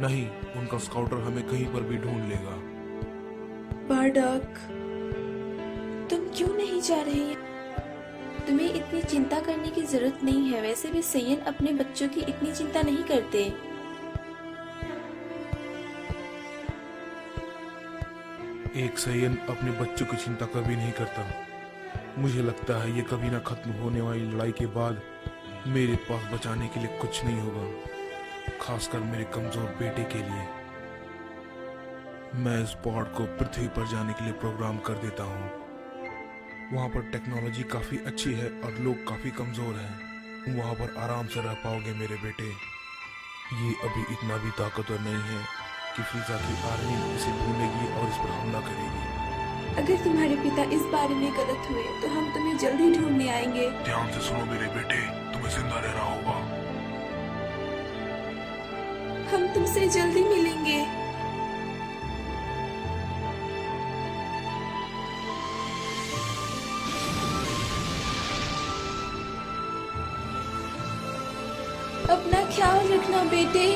नहीं, उनका स्काउटर हमें कहीं पर भी ढूंढ लेगा। बार्डक, तुम क्यों नहीं जा रही हैं? तुम्हें इतनी चिंता करने की जरूरत नहीं है। वैसे भी सैयन अपने बच्चों की इतनी चिंता नहीं करते। एक सैयन अपने बच्चों की चिंता कभी नहीं करता। मुझे लगता है ये कभी ना खत्म होने वाली लड़ाई के बाद मेरे पास बचाने के लिए कुछ नहीं होगा, खासकर मेरे कमजोर बेटे के लिए। मैं इस पॉड को पृथ्वी पर जाने के लिए प्रोग्राम कर देता हूँ। वहाँ पर टेक्नोलॉजी काफी अच्छी है और लोग काफी कमजोर हैं। वहाँ पर आराम से रह पाओगे मेरे बेटे। ये अभी इतना भी ताकतवर नहीं है कि फ्रीजा की आर्मी इसे ढूंढेगी और इस पर हमला करेगी। अगर तुम्हारे पिता इस बारे में गलत हुए तो हम तुम्हें जल्दी ढूंढने आएंगे। ध्यान से सुनो मेरे बेटे, तुम्हें जिंदा रहना होगा। हम तुमसे जल्दी मिलेंगे। अपना ख्याल रखना बेटे।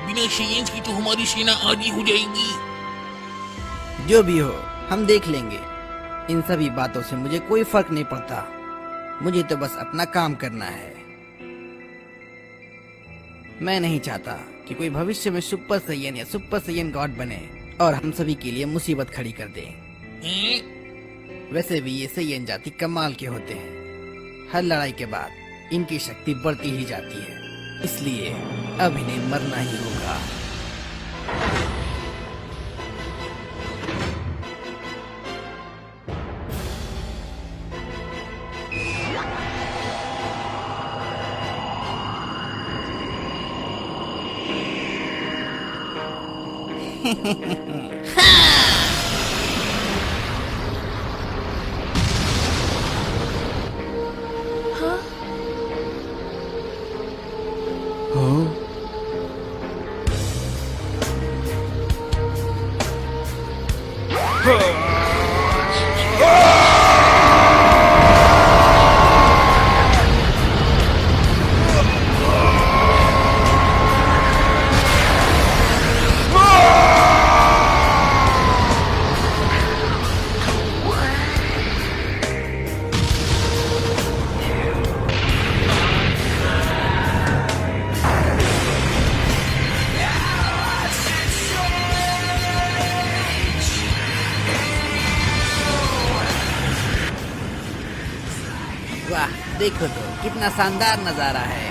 बिना शेयंस की तो हमारी सेना आधी हो जाएगी। जो भी हो, हम देख लेंगे। इन सभी बातों से मुझे कोई फर्क नहीं पड़ता। मुझे तो बस अपना काम करना है। मैं नहीं चाहता कि कोई भविष्य में सुपर सैयन या सुपर सैयन गॉड बने और हम सभी के लिए मुसीबत खड़ी कर दे। वैसे भी ये सैयन जाति कमाल के होते हैं। हर लड़ाई के बाद इनकी शक्ति बढ़ती ही जाती है, इसलिए अब इन्हें मरना ही होगा। हाँ, वाह, देखो तो कितना शानदार नजारा है।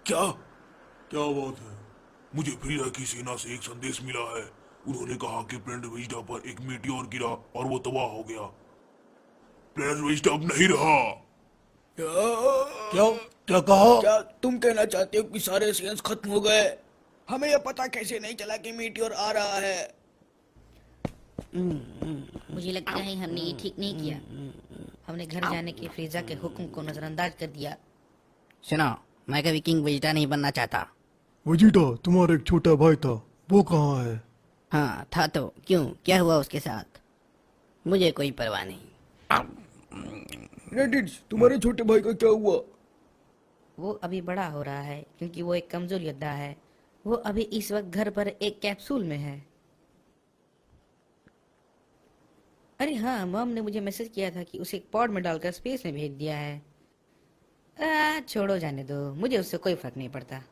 क्या क्या बात है? मुझे फ्रीजा की सेना से एक संदेश मिला है। उन्होंने कहा कि प्लेनेट वेजिटा पर एक मीटियोर गिरा और वो तबाह हो गया। प्लेनेट वेजिटा अब नहीं रहा। क्या क्या कहा? क्या तुम कहना चाहते हो कि सारे सेंस खत्म हो गए? हमें यह पता कैसे नहीं चला कि मीटियोर आ रहा है? मुझे लगता है हमने ये ठीक नहीं किया। हमने घर जाने के फ्रीजा के हुक्म को नजरअंदाज कर दिया। सुनो, मैं कभी किंग वेजिटा नहीं बनना चाहता। वेजिटा तुम्हारा एक छोटा भाई था, वो कहाँ है? हाँ था तो क्यों, क्या हुआ उसके साथ? मुझे कोई परवाह नहीं। रेडिट्स, तुम्हारे छोटे भाई का क्या हुआ? वो अभी बड़ा हो रहा है क्योंकि वो एक कमजोर योद्धा है। वो अभी इस वक्त घर पर एक कैप्सूल में है। अरे हाँ, मॉम ने मुझे मैसेज किया था कि उसे एक पॉड में डालकर स्पेस में भेज दिया है। छोड़ो, जाने दो, मुझे उससे कोई फर्क नहीं पड़ता।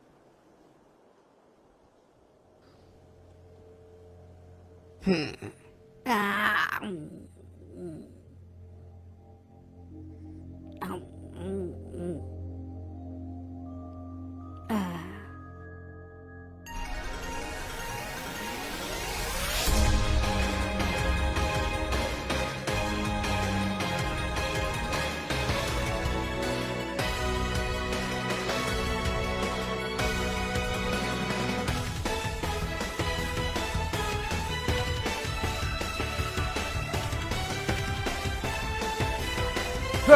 ये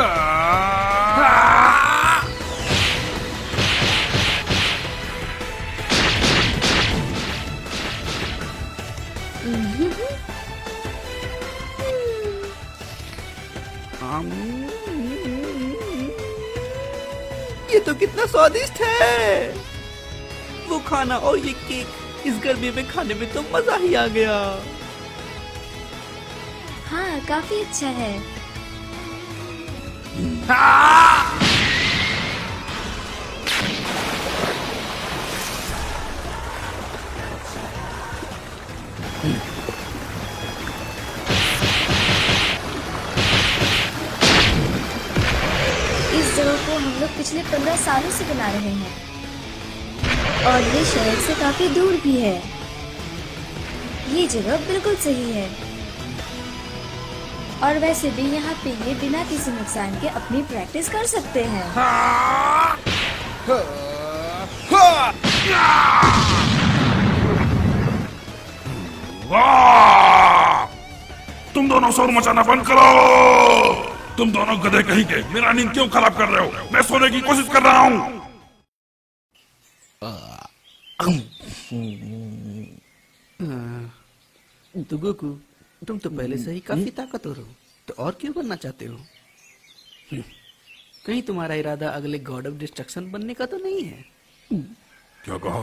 तो कितना स्वादिष्ट है। वो खाना और ये केक इस गर्मी में खाने में तो मजा ही आ गया। हाँ, काफी अच्छा है। इस जगह को हम लोग पिछले 15 सालों से बना रहे हैं और ये शहर से काफी दूर भी है। ये जगह बिल्कुल सही है और वैसे भी यहाँ पे ये बिना किसी नुकसान के अपनी प्रैक्टिस कर सकते हैं। तुम दोनों शोर मचाना बंद करो। तुम दोनों गधे कहीं के मेरा नींद क्यों खराब कर रहे हो? मैं सोने की कोशिश कर रहा हूँ। तो गोकू, तुम तो पहले से ही काफी ताकतवर हो, तो और क्यों बनना चाहते हो? कहीं तुम्हारा इरादा अगले गॉड ऑफ डिस्ट्रक्शन बनने का तो नहीं है? क्या कहा?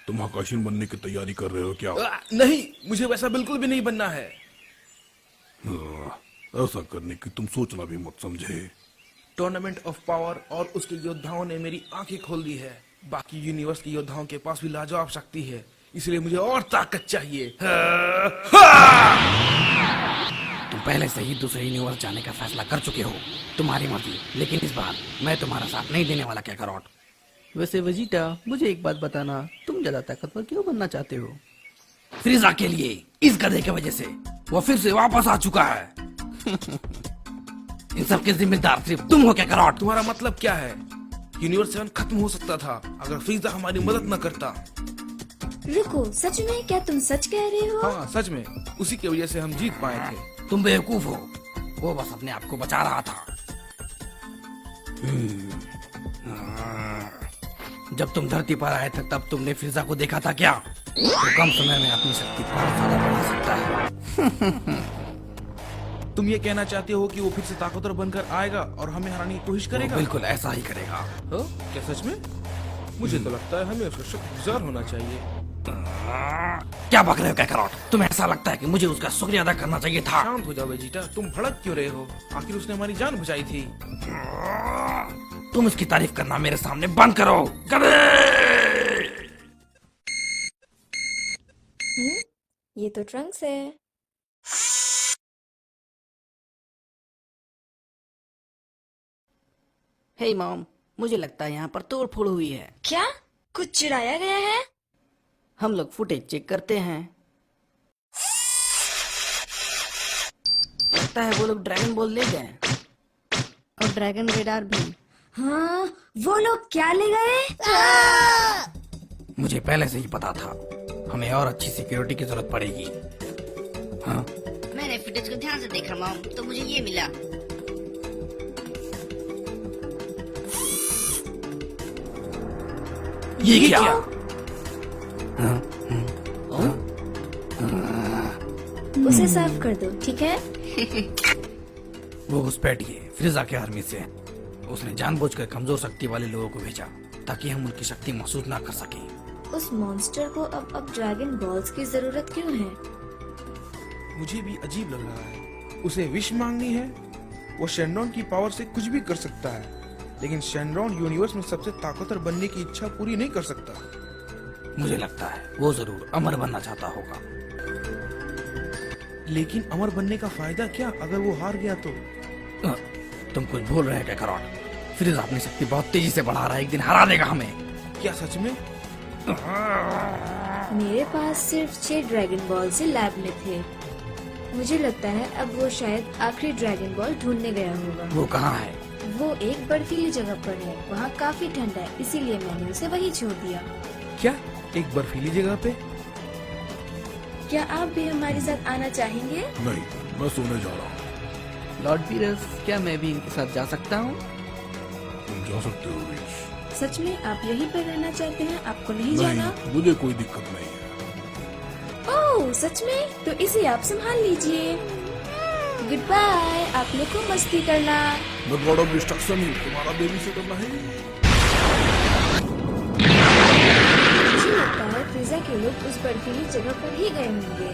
तुम आकाशीन बनने की तैयारी कर रहे हो क्या? नहीं, मुझे वैसा बिल्कुल भी नहीं बनना है। ऐसा करने की तुम सोचना भी मत समझे। टूर्नामेंट ऑफ पावर और उसके योद्धाओं ने मेरी आंखें खोल दी है। बाकी यूनिवर्स के योद्धाओं के पास भी लाजवाब शक्ति है, इसलिए मुझे और ताकत चाहिए। तुम पहले से ही दूसरे यूनिवर्स जाने का फैसला कर चुके हो, तुम्हारी मर्जी। लेकिन इस बार मैं तुम्हारा साथ नहीं देने वाला काकारोट। वैसे वेजिटा, मुझे एक बात बताना, तुम ज्यादा ताकतवर क्यों बनना चाहते हो? फ्रीजा के लिए, इस गधे की वजह से वो फिर से वापस आ चुका है। इन सब के जिम्मेदार सिर्फ तुम हो काकारोट। तुम्हारा मतलब क्या है? यूनिवर्स 7 खत्म हो सकता था अगर फ्रीजा हमारी मदद न करता। रुको, सच में? क्या तुम सच कह रहे हो? हाँ, सच में। उसी की वजह से हम जीत पाए थे। तुम बेवकूफ हो, वो बस अपने आप को बचा रहा था। जब तुम धरती पर आए थे तब तुमने फ्रीजा को देखा था क्या? वो कम समय में अपनी शक्ति बहुत ज्यादा बढ़ा सकता है। तुम ये कहना चाहते हो कि वो फिर से ताकतवर बनकर आएगा और हमें हराने की कोशिश करेगा? बिल्कुल ऐसा ही करेगा। हो? क्या सच में? मुझे तो लगता है हमें उसका शुक्रगुजार होना चाहिए। क्या बक रहे हो काकारोट? तुम्हें ऐसा लगता है कि मुझे उसका शुक्रिया अदा करना चाहिए था? शांत हो जाओ वेजिटा, तुम भड़क क्यों रहे हो? आखिर उसने हमारी जान बचाई थी। तुम उसकी तारीफ करना मेरे सामने बंद करो, गधे! ये तो ट्रंक्स है। हे मॉम, मुझे लगता है यहाँ पर तोड़ फोड़ हुई है। क्या कुछ चुराया गया है? हम लोग फुटेज चेक करते हैं। लगता है वो लोग ड्रैगन बॉल ले गए और ड्रैगन रेडार भी। हाँ, वो लोग क्या ले गए? मुझे पहले से ही पता था, हमें और अच्छी सिक्योरिटी की जरूरत पड़ेगी। हाँ, मैंने फुटेज को ध्यान से देखा मॉम, तो मुझे ये मिला। ये क्या? उसे साफ कर दो, ठीक है? वो घुसपैठिए फ्रीजा के आर्मी से। उसने जानबूझकर कमजोर शक्ति वाले लोगों को भेजा ताकि हम उनकी शक्ति महसूस ना कर सकें। उस मॉन्स्टर को अब ड्रैगन बॉल्स की जरूरत क्यों है? मुझे भी अजीब लग रहा है। उसे विश मांगनी है। वो शेनरॉन की पावर से कुछ भी कर सकता है, लेकिन शेनरॉन यूनिवर्स में सबसे ताकतवर बनने की इच्छा पूरी नहीं कर सकता। मुझे लगता है वो जरूर अमर बनना चाहता होगा। लेकिन अमर बनने का फायदा क्या अगर वो हार गया तो? तुम कुछ भूल रहे हो काकारोट। फ्रीजा अपनी शक्ति बहुत तेजी से बढ़ा रहा है, एक दिन हरा देगा हमें। क्या सच में? मेरे पास सिर्फ 6 ड्रैगन बॉल से लैब में थे। मुझे लगता है अब वो शायद आखिरी ड्रैगन बॉल ढूंढने गया होगा। वो कहाँ है? वो एक बर्फीली जगह पर है, वहाँ काफी ठंड है, इसीलिए मैंने उसे वहीं छोड़ दिया। क्या एक बर्फीली जगह पे? क्या आप भी हमारे साथ आना चाहेंगे? नहीं, मैं सोने जा रहा हूँ। लॉर्ड पीरस, क्या मैं भी इनके साथ जा सकता हूँ? तुम जा सकते हो रीच। सच में आप यहीं पर रहना चाहते हैं? आपको नहीं जाना? नहीं, मुझे कोई दिक्कत नहीं है। ओह सच में? तो इसे आप संभाल लीजिए। Goodbye. आप लोग को मस्ती करना। मैं गॉड ऑफ डिस्ट्रक्शन हूँ, तुम्हारा बेबी सिटर नहीं। मुझे लगता है पिज्जा के लोग उस बर्फीली जगह पर ही गए होंगे।